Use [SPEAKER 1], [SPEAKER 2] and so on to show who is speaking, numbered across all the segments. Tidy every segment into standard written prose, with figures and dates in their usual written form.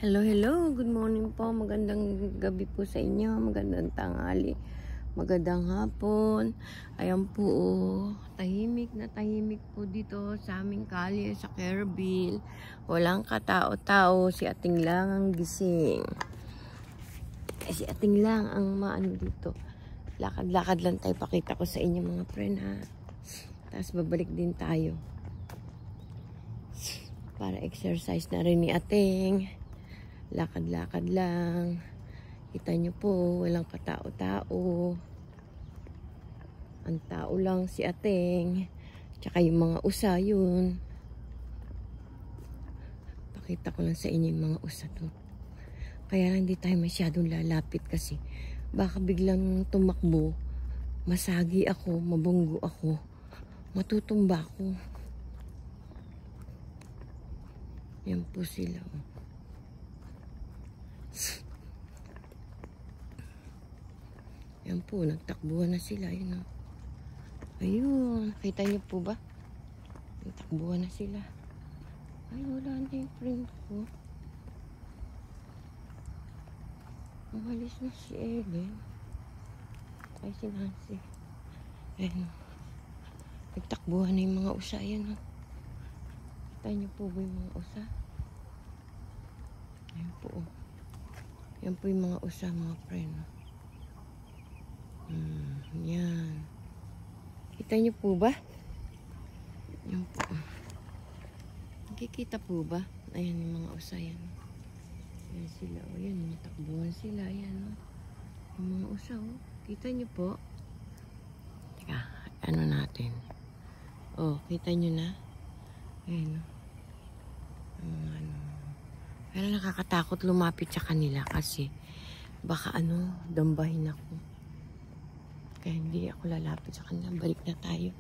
[SPEAKER 1] Hello, hello. Good morning po. Magandang gabi po sa inyo. Magandang tanghali. Magandang hapon. Ayan po, tahimik na tahimik po dito sa aming kalye sa Kerrville. Walang katao-tao. Si Ating lang ang gising. Si Ating lang ang maano dito. Lakad-lakad lang tayo. Pakita ko sa inyo mga friend ha. Tapos babalik din tayo. Para exercise na rin ni Ating. Lakad-lakad lang. Kita nyo po, walang katao-tao. Ang tao lang si Ating. Tsaka yung mga usa yun. Pakita ko lang sa inyo yung mga usa to. Kaya lang hindi tayo masyadong lalapit kasi baka biglang tumakbo. Masagi ako, mabunggo ako. Matutumba ako. Yan po sila. Yan po, nagtakbuhan na sila. Yun, oh. Ayun, kita niyo po ba? Nagtakbuhan na sila. Ay, wala na yung friend ko. Umalis na si Ellen. Ay, si Nancy. Ayun. Nagtakbuhan na yung mga usa. Yan, oh. Kita niyo po ba yung mga usa? Ayun po, oh. Yan po yung mga usa, mga friend. Yan. Kita niyo po ba? Yan po. Nakikita po ba? Ayan yung mga usa yan. Ayan sila. O yan, takbuhan sila. Ayan o. Yung mga usa o. Kita niyo po? Teka, ano natin? O, kita niyo na? Ayan o. Ano. Pero nakakatakot lumapit sa kanila kasi baka ano, dambahin ako. Kaya hindi ako lalapit sa kanila. Balik na tayo.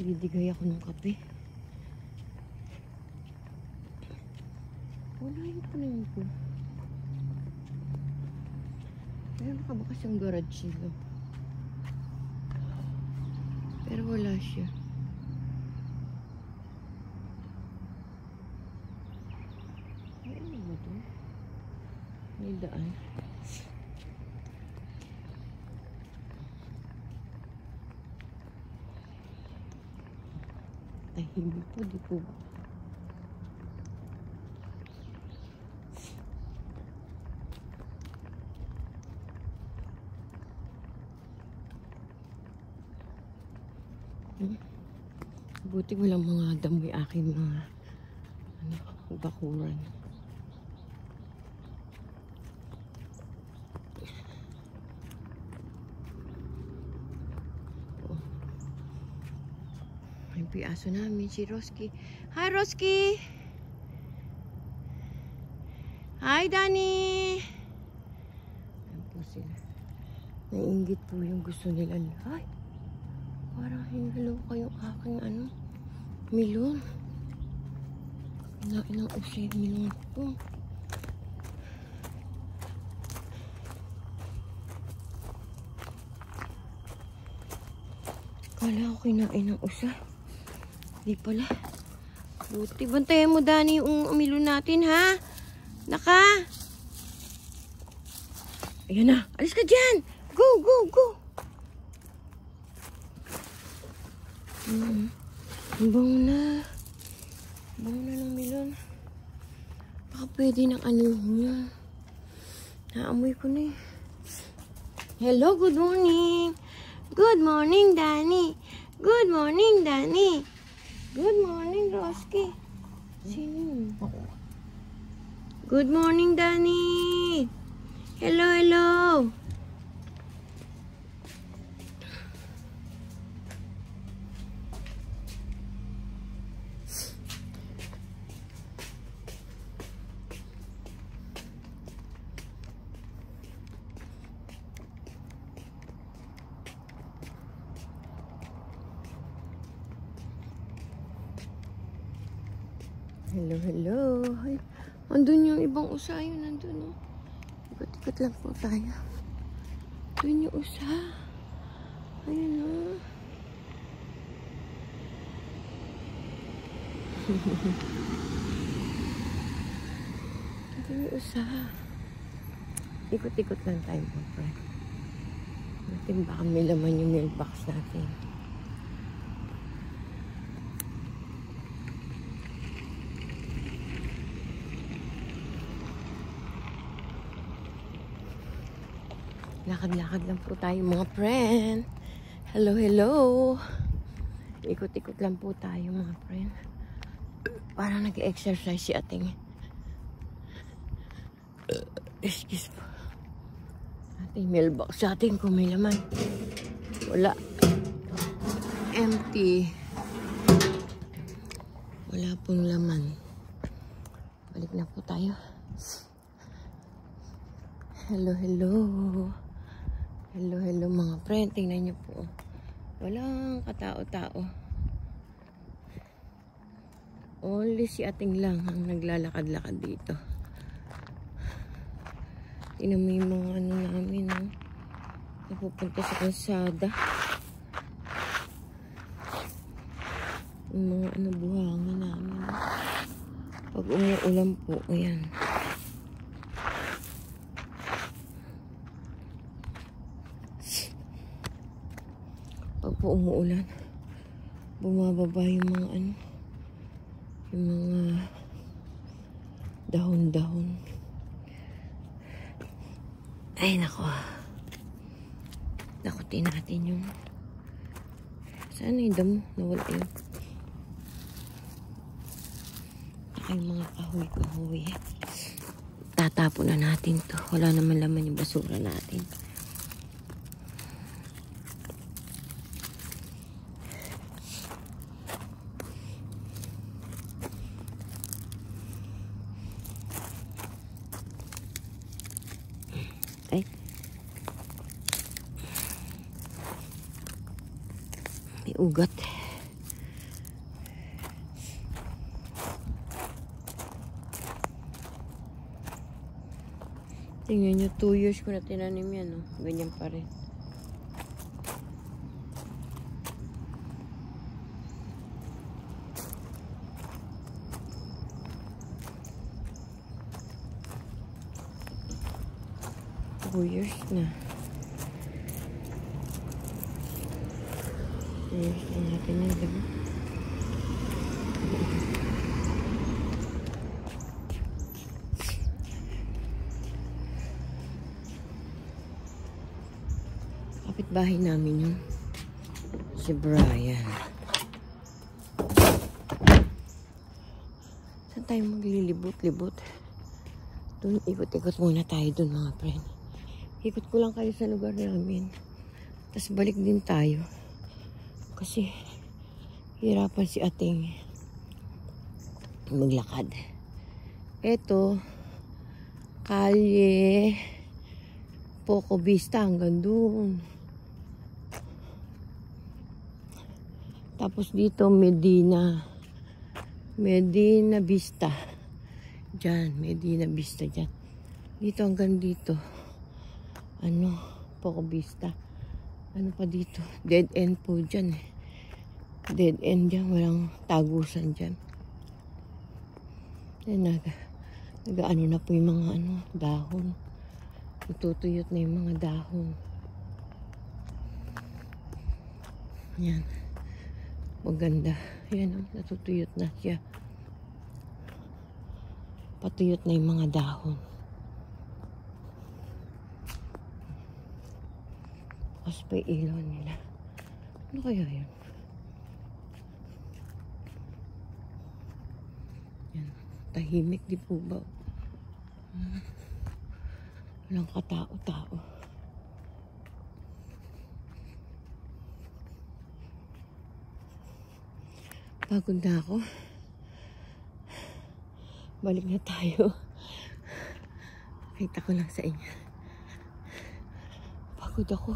[SPEAKER 1] Didigay ako ng kape. Wala yung panayin ko. Meron ka ba kasing garage nila? Pero wala siya. Ano ba ito? May daan. Tahimik po, di po. Buti walang mga damoy aking mga bakuran. Yung piaso namin, si Roski. Hi, Roski! Hi, Danny! Ayan po sila. Naiinggit po yung gusto nila. Ay! Parang hinalo kayong aking ano, milon. Kinain ng usa yung milon ko. Kala ko kinain ng usa. Di pala. Buti. Bantayan mo, Dani, yung milon natin, ha? Naka! Ayan na. Alis ka dyan! Go, go, go! Bango na. Bango na ng milon. Baka pwede ng ano niya. Naamoy ko na eh. Hello, good morning. Good morning, Danny. Good morning, Danny. Good morning, Roski. Sino? Good morning, Danny. Hello, hello. Hello, hello. Ay, andun yung ibang usa. Yun, nandun, oh. Ikot-ikot lang po tayo. Doon yung usa. Ayun, oh. Ito yung usa. Ikot-ikot lang tayo po, friend. Natin baka may laman yung mailbox natin. Lakad-lakad lang po tayo mga friend. Hello, hello. Ikot-ikot lang po tayo mga friend. Parang nag-exercise si ating. Excuse po. Ating mailbox sa ating kung may laman. Wala. Empty. Wala pong laman. Balik na po tayo. Hello, hello. Hello, hello mga friend. Tingnan niyo po. Walang katao-tao. Only si ating lang ang naglalakad-lakad dito. Tingnan mo yung mga ano namin, no? Napupunta sa kalsada. Yung mga ano buhanga namin. Pag umuulan po, ayan. Pag po umuulan, bumababa yung mga ano, yung mga dahon-dahon. Ay, nako. Nakutin natin yung saan yung damo? Nawala yun. Saka yung mga kahoy-kahoy. Tatapon na natin to. Wala naman laman yung basura natin. Ay. May ugat. Tingnan nyo, 2 years ko na tinanim yan, no? Ganyan pa rin. Years na. Years na natin yan, diba? Kapitbahay namin yun. Si Brian. Saan tayo maglilibot-libot? Doon, ikot-ikot muna tayo doon mga friend. Ikot ko lang kayo sa lugar namin. Tapos balik din tayo. Kasi hirapan si ating maglakad. Ito, kalye Poco Vista hanggang doon. Tapos dito Medina Vista. Diyan, Medina Vista dyan. Dito hanggang dito. Ano, Poco Vista. Ano pa dito? Dead end po dyan eh. Dead end dyan. Walang tagusan dyan. Nag-ano na po yung mga ano, dahon. Natutuyot na yung mga dahon. Yan. Maganda. Yan o, natutuyot na siya. Patuyot na yung mga dahon. Tapos pa ilaw nila. Ano kaya yun? Yan. Tahimik di po ba? Walang katao-tao. Pagod na ako. Balik na tayo. Kita ko lang sa inyo. Pagod ako.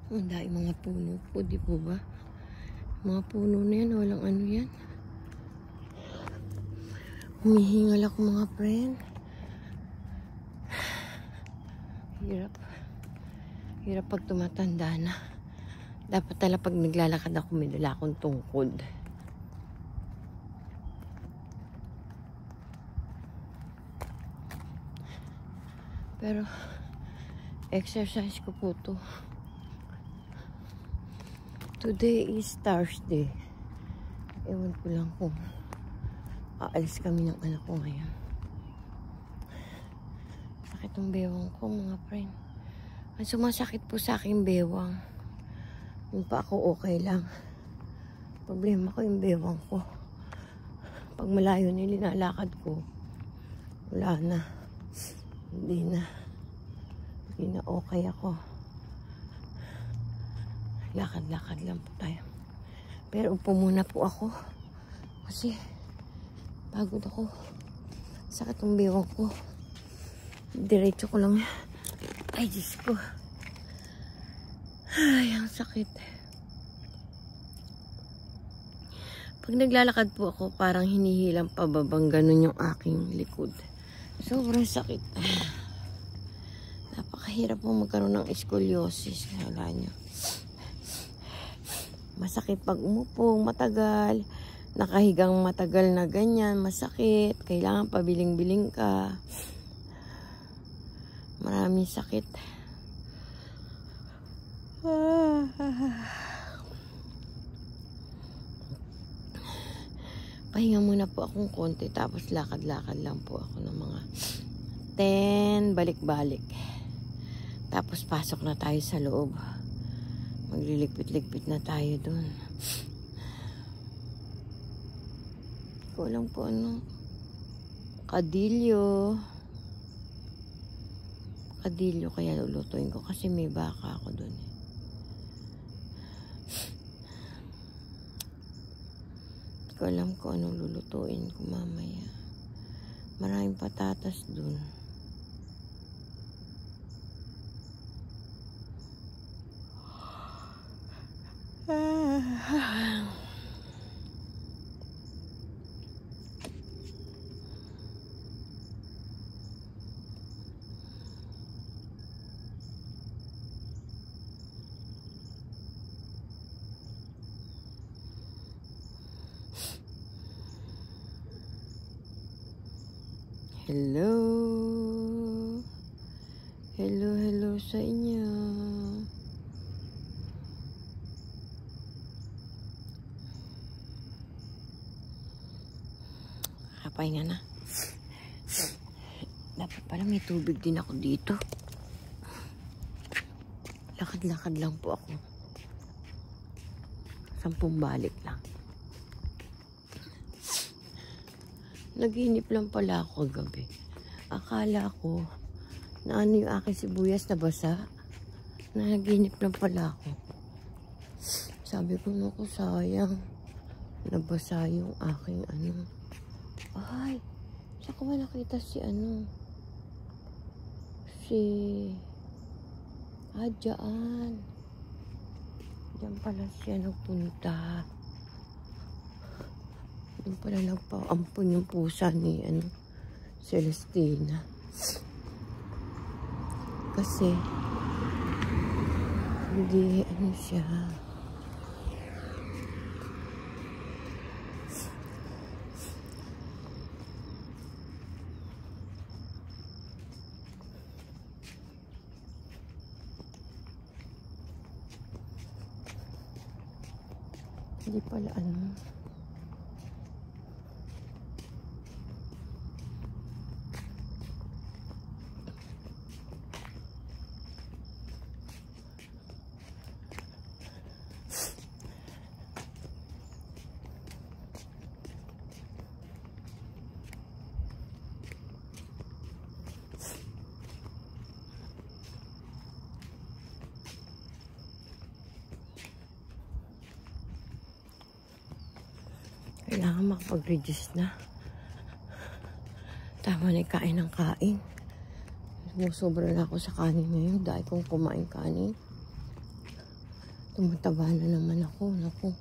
[SPEAKER 1] Ang dahil mga puno po, di po ba? Mga puno na yan, walang ano yan. Humihingal ako mga friend. Hirap. Hirap pag tumatanda na. Dapat tala pag naglalakad ako, may dala akong tungkod. Pero, exercise ko po to. Today is Thursday. Ewan ko lang kung aalis kami ng anak ko ngayon. Sakit ang bewang ko, mga friend. Ang sumasakit po sa aking bewang. Yung pa ako okay lang. Problema ko yung bewang ko. Pag malayo nilalakad ko, wala na. Hindi na okay ako. Lakad-lakad lang po tayo. Pero upo muna po ako. Kasi pagod ako. Sakit ang bewang ko. Diretso ko lang. Ay, Diyos ko. Ay, ang sakit. Pag naglalakad po ako, parang hinihilang pababang ganun yung aking likod. Sobrang sakit. Napakahirap po magkaroon ng scoliosis. Wala nyo. Masakit pag umupo, matagal. Nakahigang matagal na ganyan, masakit. Kailangan pabiling-biling ka. Maraming sakit. Pahinga muna po akong konti, tapos lakad-lakad lang po ako ng mga 10, balik-balik. Tapos pasok na tayo sa loob. Magliligpit-ligpit na tayo dun. Ko lang po ano. Kadilyo kaya lulutuin ko kasi may baka ako dun. Hindi ko alam kung anong lulutuin ko mamaya. Maraming patatas dun. Hello. Hello sa inyo. Kapahinga na. Dapat pala may tubig din ako dito. Lakad-lakad lang po ako. 10 balik lang. Naginip lang pala ako kagabi. Akala ko na ano yung aking sibuyas na basa. Naginip lang pala ako. Sabi ko, naku, sayang. Nabasa yung aking ano. Ay, saan ko ba nakita si ano? Dyan. Diyan pala siya nagpunta. Yung pala nagpaampun yung pusa ni Celestina. Kasi hindi siya. Hindi pala kailangan makapag-reduce na. Tama na kain ng kain. Sumusobra na ako sa kanin ngayon dahil kung kumain kanin. Tumataba na naman ako. Naku.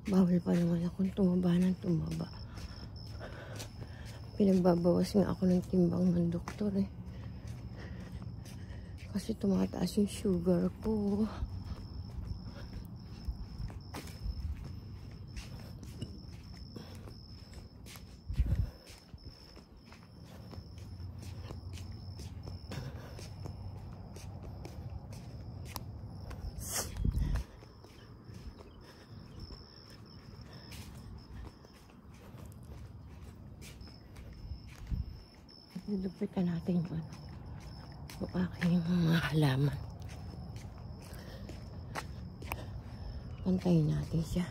[SPEAKER 1] Bawal pa naman akong tumaba ng tumaba. Pinagbabawas nga ako ng timbang ng doktor eh. Kasi tumataas yung sugar ko. Lupitan natin yun. Yung aking mga halaman. Pantayin natin siya.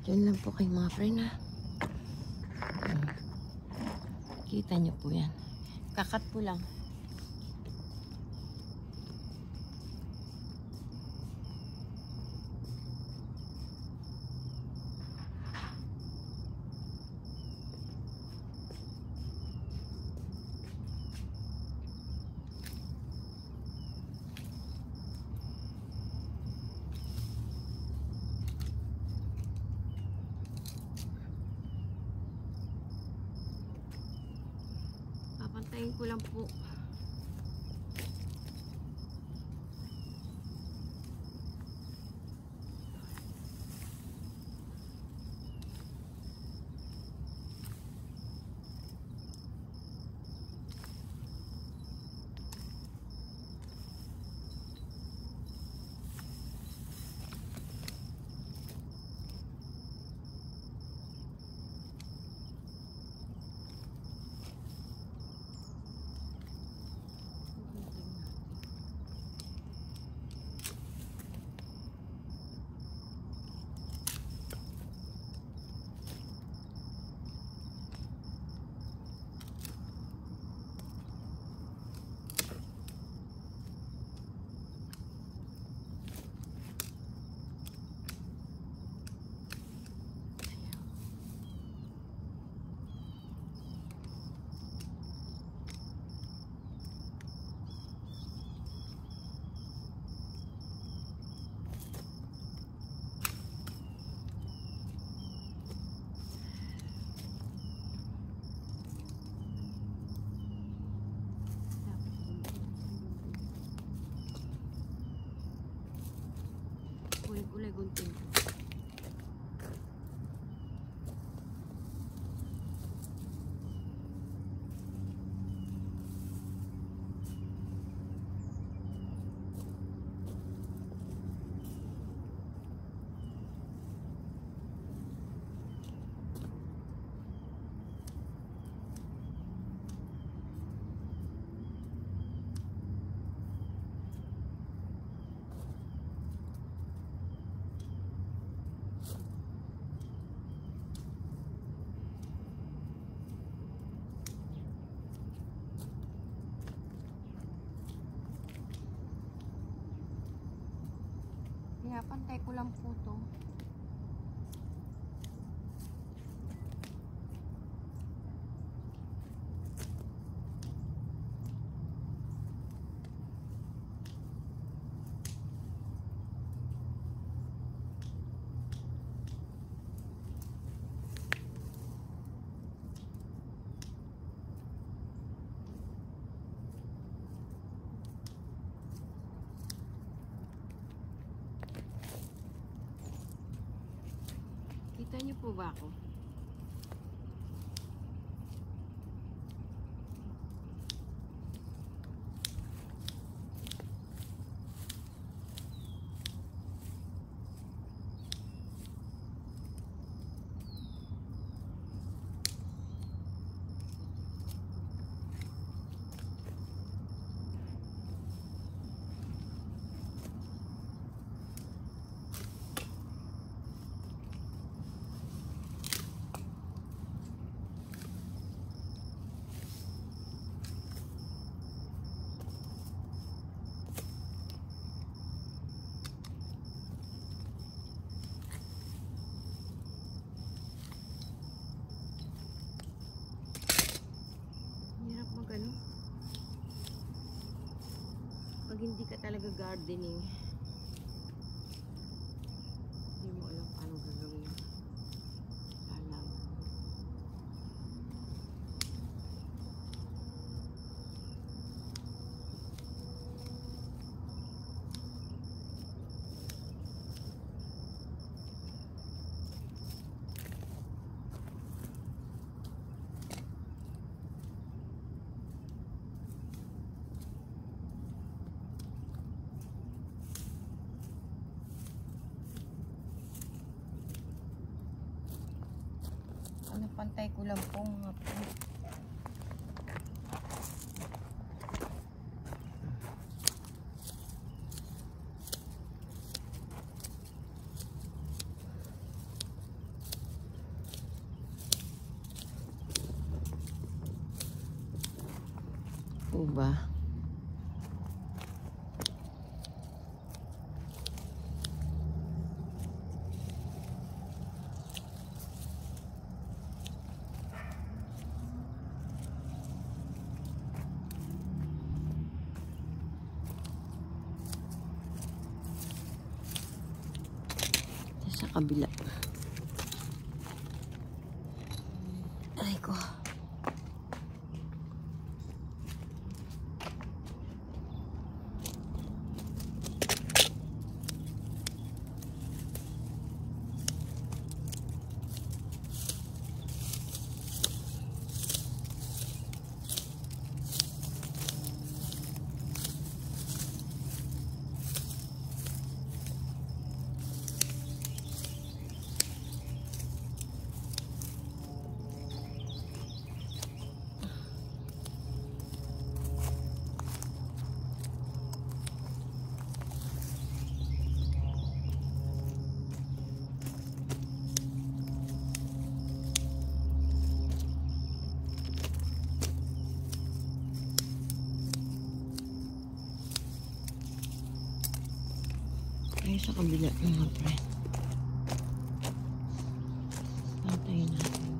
[SPEAKER 1] Diyan lang po kayo mga friend ha. Kita nyo po yan. Kakat po lang. Papantayin ko lang po. Kulay gunting. Pinapantay ko lang po to. Kita niyo po ba ako? Pag hindi ka talaga gardening, hindi mo alam paano gagawin. Halaman. Pantay ko lang po mga po. ba? Sa kabila. Aray ko. Tayo sa kabila mga friend. Pantayin natin.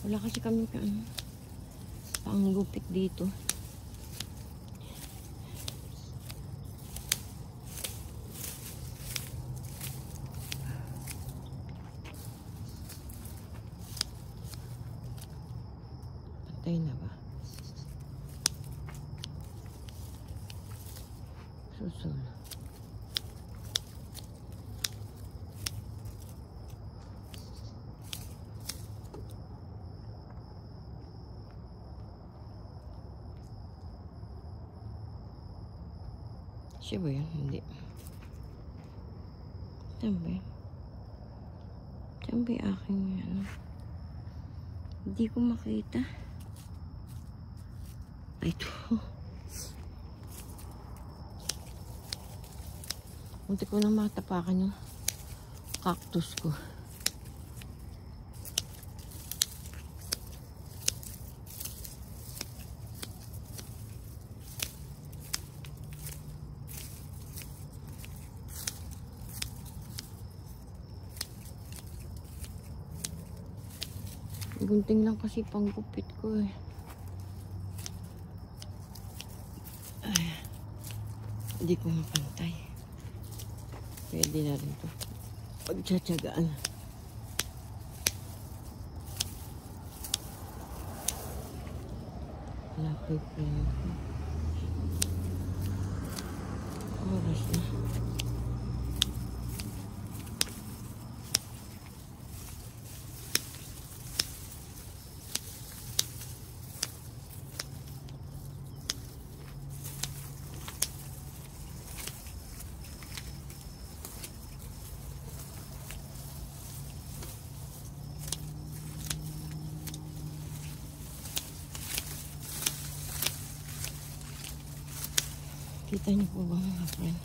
[SPEAKER 1] Wala kasi kami panggupit dito. Patay na ba? Susul. Siya ba yun? Hindi. Saan ba yun? Saan ba yung aking ano? Hindi ko makita. Ay, ito. Munti ko nang matapakan yung cactus ko. Gunting lang kasi panggupit ko eh. Ay, hindi ko mapantay. Pwede na rin ito. Pagtsatsagaan. Lapit ko yun. Oras na. Kita niyo po ba mga friend?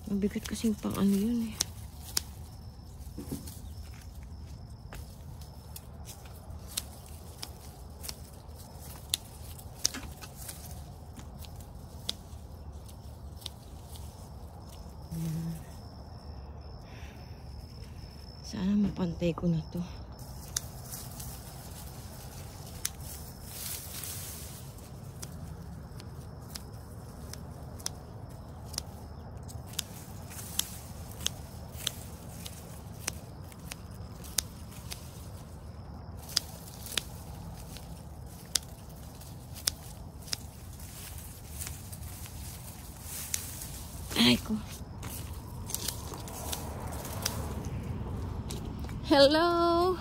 [SPEAKER 1] Mabigat kasing pang ano yun eh. Sana mapantay ko na to. Ay ko. Hello.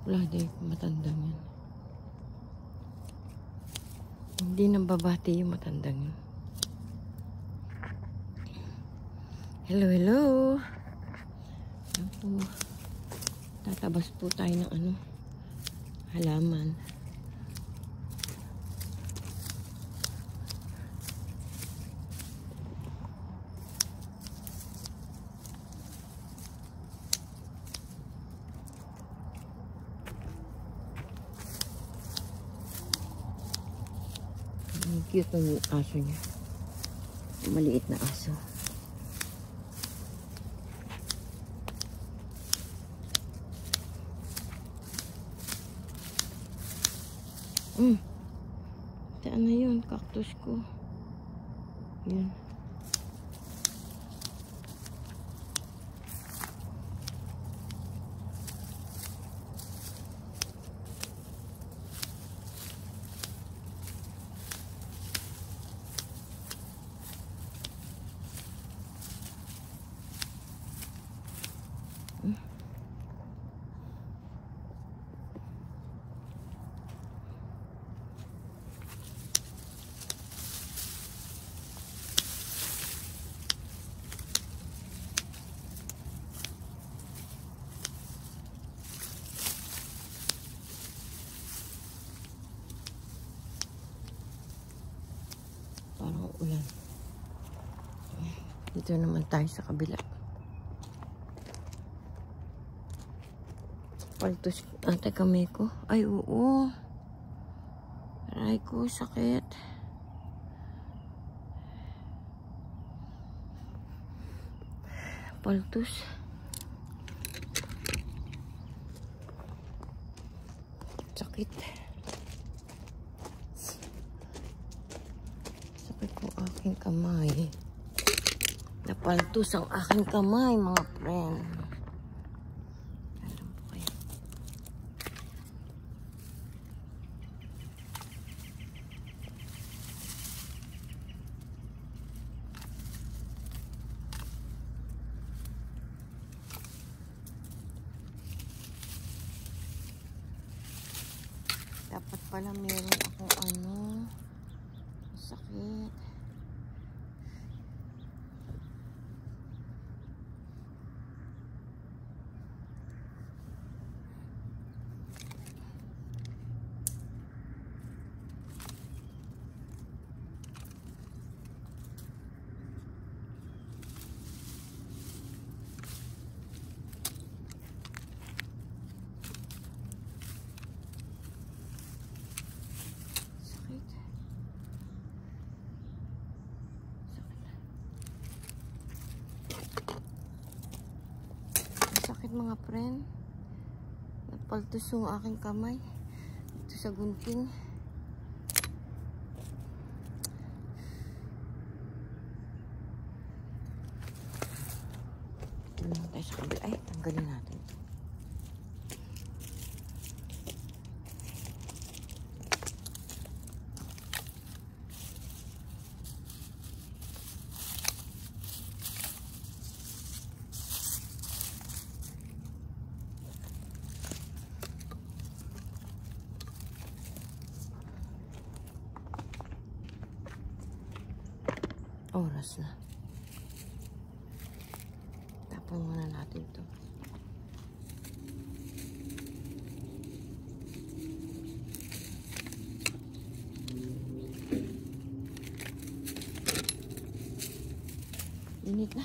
[SPEAKER 1] Wala din matandang yan. Hindi nang babati yung matandang yun. Hello, hello. Yan po. Tatabas po tayo ng ano, halaman. Cute ng aso niya. Maliit na aso. Saan na yun? Cactus ko. Yan. Parang ulan. Dito naman tayo sa kabila. Paltos ate kamay ko. Ay, oo. Aray ko, sakit. Paltos. Sakit. Sakit ko aking kamay. Napaltos ang aking kamay, mga friend. Alam po kayo. Dapat pala meron akong ano, sakit. Mga friend, napaltos yung aking kamay dito sa gunting. Ito naman tayo sa kabila. Ay, tanggalin natin ito. oras na? Tapon muna natin to. Init na.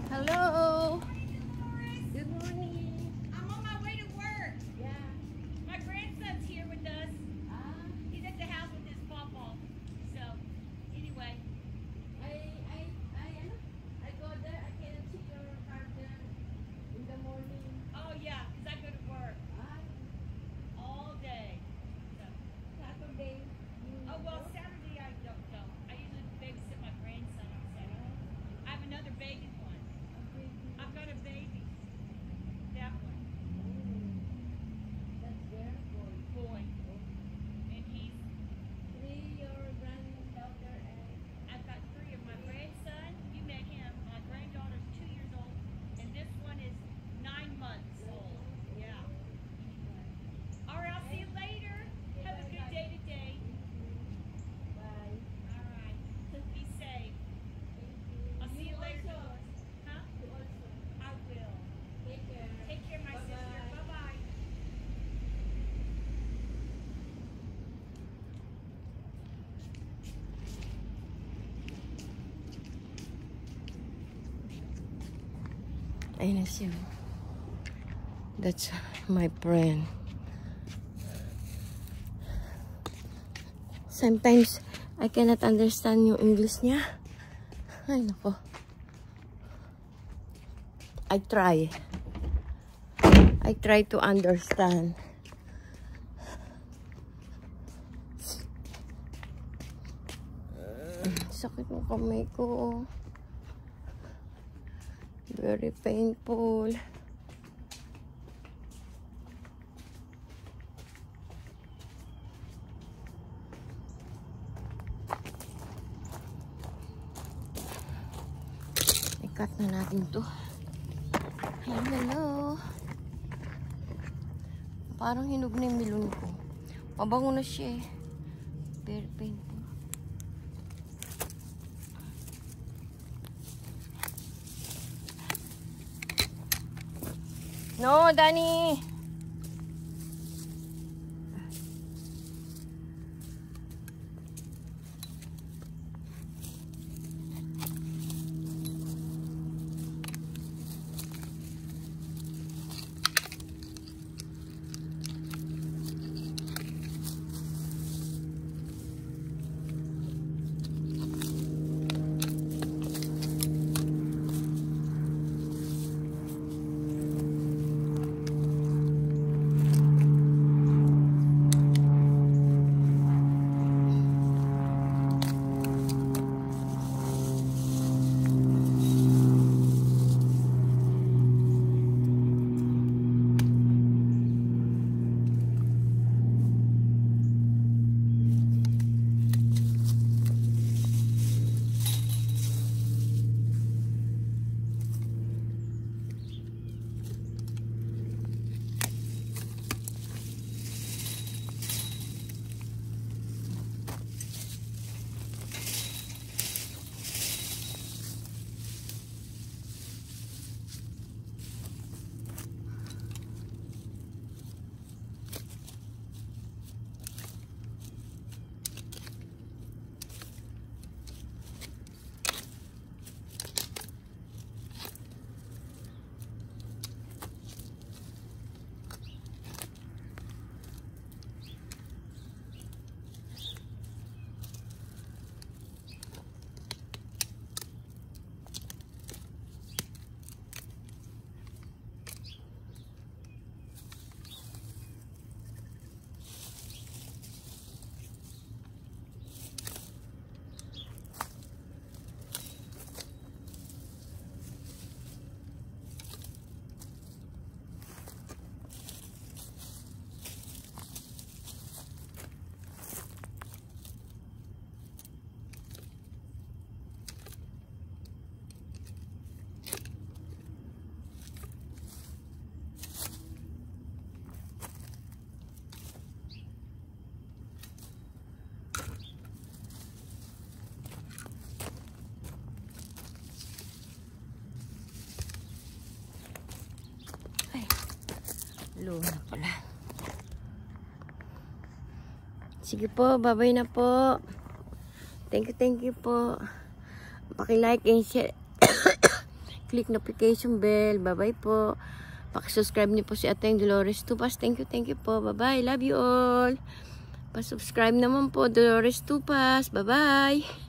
[SPEAKER 1] Hello. Good morning.
[SPEAKER 2] I'm on my way to work.
[SPEAKER 1] Yeah.
[SPEAKER 2] My grandson's here with us. He's at the house with his pawpaw. So, anyway.
[SPEAKER 1] I go there. I can see your car there in the morning.
[SPEAKER 2] Oh yeah, 'cause I go to work all day. So,
[SPEAKER 1] Saturday.
[SPEAKER 2] oh well, Saturday I don't go. I usually babysit my grandson on Saturday. I have another baby one. I've got a baby. That one.
[SPEAKER 1] That's their boy.
[SPEAKER 2] Boy. And he's,
[SPEAKER 1] Your granddaughter and
[SPEAKER 2] I've got 3 of my grandson. You met him. My granddaughter's 2 years old. And this one is 9 months old. Yeah. All right, I'll see you later. Have a good day today.
[SPEAKER 1] bye.
[SPEAKER 2] All right. Be safe. I'll see you later. Huh?
[SPEAKER 1] You also
[SPEAKER 2] I will.
[SPEAKER 1] take care.
[SPEAKER 2] Take care, my sister.
[SPEAKER 1] Bye-bye.
[SPEAKER 2] Bye-bye.
[SPEAKER 1] Ayun na siya. That's my friend. Sometimes, I cannot understand yung English niya. Ay, nako. I try. I try to understand. Sakit ng kamay ko. Very painful. I-cut na natin to. Ayan, hello. Parang hinog na yung milon ko. Mabango na siya eh. Very painful. No, Danny. Blue na pala. Sige po, bye-bye na po. Thank you po. Paki-like and share. Click notification bell. Bye-bye po. Paki-subscribe niyo po si Ateng Dolores Tupas. Thank you po. Bye-bye. Love you all. Pa-subscribe naman po, Dolores Tupas. Bye-bye.